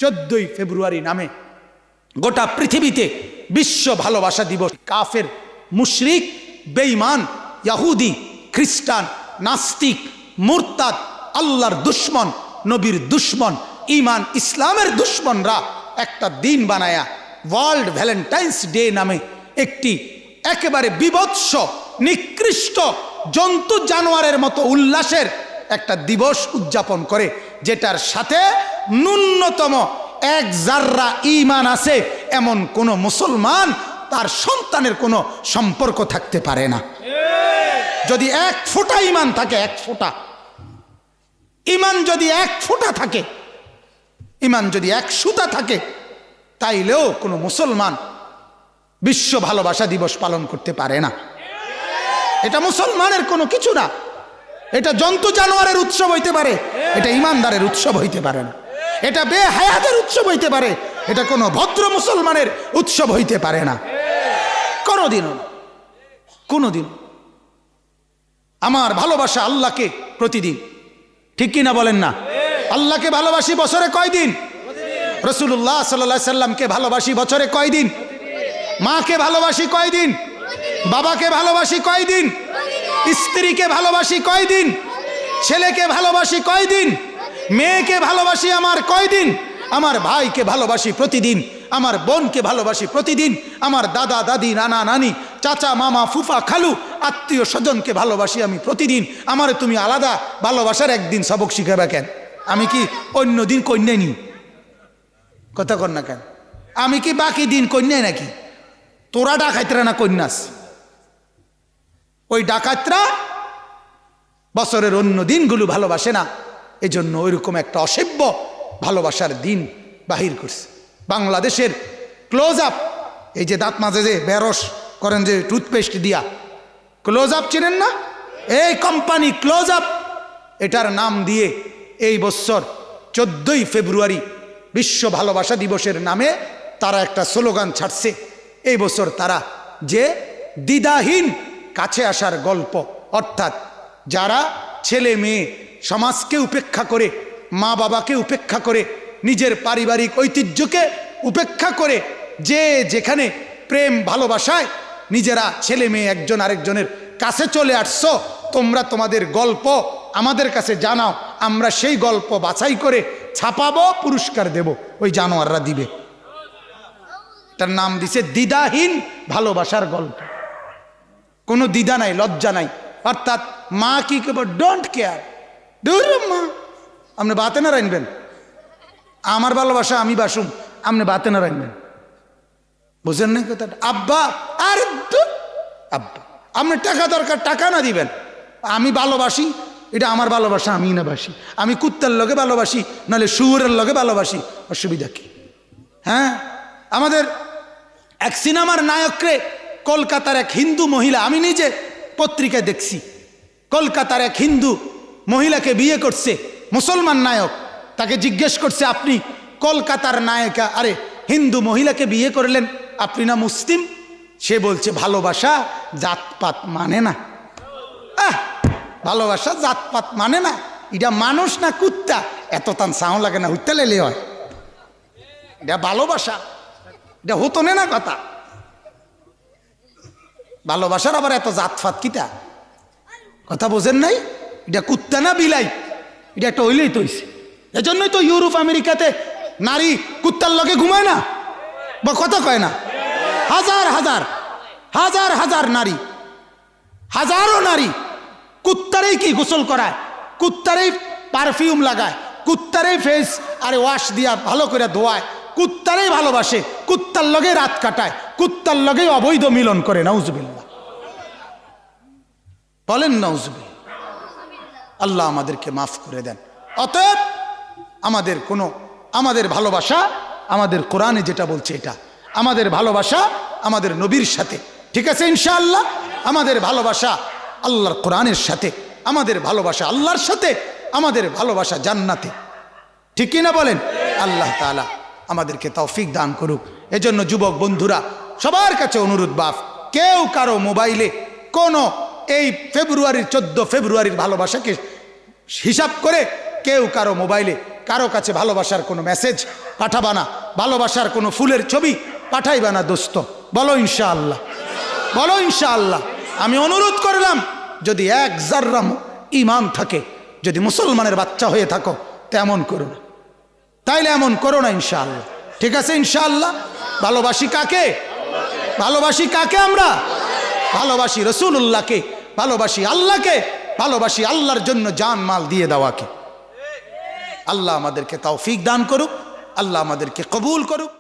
14ই ফেব্রুয়ারি নামে গোটা পৃথিবীতে বিশ্ব ভালোবাসা দিবস কাফের, মুশরিক, বেঈমান, ইহুদি, খ্রিস্টান, নাস্তিক, মুরতাদ, আল্লাহর দুশমন, নবীর দুশমন, ঈমান ইসলামের দুশমনরা একটা দিন বানায়া ওয়ার্ল্ড ভ্যালেন্টাইন্স ডে নামে একটি একেবারে বিভৎস, নিকৃষ্ট, জন্তু জানোয়ারের মতো উল্লাসের একটা দিবস উদযাপন করে, যেটার সাথে ন্যূনতম এক জাররা ঈমান আছে এমন কোন মুসলমান তার সন্তানের কোনো সম্পর্ক থাকতে পারে না। যদি এক ফোঁটা ঈমান থাকে, এক ফোঁটা ঈমান যদি এক ফোঁটা থাকে, ঈমান যদি এক সুতা থাকে, তাইলেও কোনো মুসলমান বিশ্ব ভালোবাসা দিবস পালন করতে পারে না। এটা মুসলমানের কোনো কিছু না, এটা জন্তু জানোয়ারের উৎসব হইতে পারে, এটা ঈমানদারের উৎসব হইতে পারে না। এটা বেহায়াদের উৎসব হইতে পারে, এটা কোনো ভদ্র মুসলমানের উৎসব হইতে পারে না, কোনোদিনও না, কোনোদিন। আমার ভালোবাসা আল্লাহকে প্রতিদিন, ঠিক কিনা বলেন না? আল্লাহকে ভালোবাসি বছরে কয়দিন? রাসূলুল্লাহ সাল্লাল্লাহু আলাইহি সাল্লামকে ভালোবাসি বছরে কয়দিন? মাকে ভালোবাসি কয়দিন? বাবাকে ভালোবাসি কয়দিন? স্ত্রীকে ভালোবাসি কয়দিন? ছেলেকে ভালোবাসি কয়দিন? মেয়েকে ভালোবাসি আমার কয়দিন? আমার ভাইকে ভালোবাসি প্রতিদিন, আমার বোনকে ভালোবাসি প্রতিদিন, আমার দাদা দাদি, নানা নানি, চাচা মামা ফুফা খালু আত্মীয় স্বজনকে ভালোবাসি আমি প্রতিদিন। আমার তুমি আলাদা ভালোবাসার একদিন সবক শিখাবে কেন? আমি কি অন্য দিন কন্যাই নি? কথা কর না কেন? আমি কি বাকি দিন কন্যাই নাকি? তোরা ডাকাইতরা না কন্যাস? ওই ডাকাতরা বছরের অন্য দিনগুলো ভালোবাসে না, এজন্য ওইরকম একটা অসভ্য ভালোবাসার দিন বাহির করছে। বাংলাদেশের ক্লোজ আপ, এই যে দাঁত মাঝে যে বেরস করেন যে টুথপেস্ট দিয়া, ক্লোজ আপ চেনেন না? এই কোম্পানি ক্লোজ আপ, এটার নাম দিয়ে এই বছর 14ই ফেব্রুয়ারি বিশ্ব ভালোবাসা দিবসের নামে তারা একটা স্লোগান ছাড়ছে। এই বছর তারা যে দ্বিধাহীন কাছে আসার গল্প, অর্থাৎ যারা ছেলে মেয়ে সমাজকে উপেক্ষা করে, মা বাবাকে উপেক্ষা করে, নিজের পারিবারিক ঐতিহ্যকে উপেক্ষা করে যে যেখানে প্রেম ভালোবাসায় নিজেরা ছেলে মেয়ে একজন আরেকজনের কাছে চলে আসছো, তোমরা তোমাদের গল্প আমাদের কাছে জানাও, আমরা সেই গল্প বাছাই করে ছাপাবো, পুরস্কার দেব, ওই জানোয়াররা দিবে। তার নাম দিছে দ্বিধাহীন ভালোবাসার গল্প। কোনো দ্বিধা নাই, লজ্জা নাই, অর্থাৎ মা কি কেবল ডোন্ট কেয়ার, দূর মা আপনি বাতে না রাখবেন, আমার ভালোবাসা আমি বাসুম, আপনি বাতে না রাখবেন। বুঝেন না কথাটা? আব্বা আর আব্বা আপনি টাকা দরকার, টাকা না দিবেন, আমি ভালোবাসি, এটা আমার ভালোবাসা, আমি না বাসি। আমি কুত্তার লগে ভালোবাসি, নাহলে শুয়োরের লগে ভালোবাসি, অসুবিধা কি? হ্যাঁ, আমাদের এক সিনেমার নায়করে কলকাতার এক হিন্দু মহিলা, আমি নিজে পত্রিকায় দেখছি, কলকাতার এক হিন্দু মহিলাকে বিয়ে করছে মুসলমান নায়ক। তাকে জিজ্ঞেস করছে, আপনি কলকাতার নায়িকা, আরে হিন্দু মহিলাকে বিয়ে করলেন, আপনি না মুসলিম? সে বলছে ভালোবাসা জাতপাত মানে না। ভালোবাসা জাতপাত মানে না, এটা মানুষ না কুত্তা, এত তান সাউন্ড লাগে না, হইতে লেলে হয়, এটা ভালোবাসা, এটা হতো না কথা। ভালোবাসার আবার এত জাতফাত কিটা? কথা বোঝেন নাই? এটা কুত্তা না বিলাই, এটা একটা হইলেই তো হইছে। এজন্যই তো ইউরোপ আমেরিকাতে নারী কুত্তার লগে ঘুমায় না, বা কথা কয় না, হাজার হাজার হাজার হাজার নারী, হাজারো নারী কুত্তারেই কি গোসল করায়, কুত্তারেই পারফিউম লাগায়, কুত্তারেই ফেস আরে ওয়াশ দিয়া ভালো করে ধোয়ায়, কুত্তারেই ভালোবাসে, কুত্তার লগে রাত কাটায়, কুত্তার লগে অবৈধ মিলন করে। নাউজুবিল্লাহ, বলেন নাউজুবিল্লাহ। আল্লাহ আমাদেরকে মাফ করে দেন। অতএব আমাদের ভালোবাসা আমাদের কোরআনে যেটা বলছে, এটা আমাদের ভালোবাসা আমাদের নবীর সাথে, ঠিক আছে ইনশাআল্লাহ। আমাদের ভালোবাসা আল্লাহর কোরআনের সাথে, আমাদের ভালোবাসা আল্লাহর সাথে, আমাদের ভালোবাসা জান্নাতে, ঠিক কিনা বলেন? আল্লাহ তাআলা আমাদেরকে তৌফিক দান করুক। এজন্য যুবক বন্ধুরা সবার কাছে অনুরোধ, বাপ কেউ কারো মোবাইলে কোনো এই ফেব্রুয়ারির 14 ফেব্রুয়ারির ভালোবাসাকে হিসাব করে কেউ কারো মোবাইলে কারো কাছে ভালোবাসার কোনো মেসেজ পাঠাবা না, ভালোবাসার কোনো ফুলের ছবি পাঠাইবা না দোস্ত। বলো ইনশাআল্লাহ, বলো ইনশাআল্লাহ। আমি অনুরোধ করলাম, যদি এক জাররাম ঈমান থাকে, যদি মুসলমানের বাচ্চা হয়ে থাকো, তেমন করো না, তাইলে এমন করো না ইনশাআল্লাহ। ঠিক আছে ইনশাআল্লাহ। ভালোবাসি কাকে? ভালোবাসি কাকে? আমরা ভালোবাসি রাসূলুল্লাহকে, ভালোবাসি আল্লাহকে, ভালোবাসি আল্লাহর জন্য জান মাল দিয়ে দেওয়াকে। আল্লাহ আমাদেরকে তৌফিক দান করুক, আল্লাহ আমাদেরকে কবুল করুক।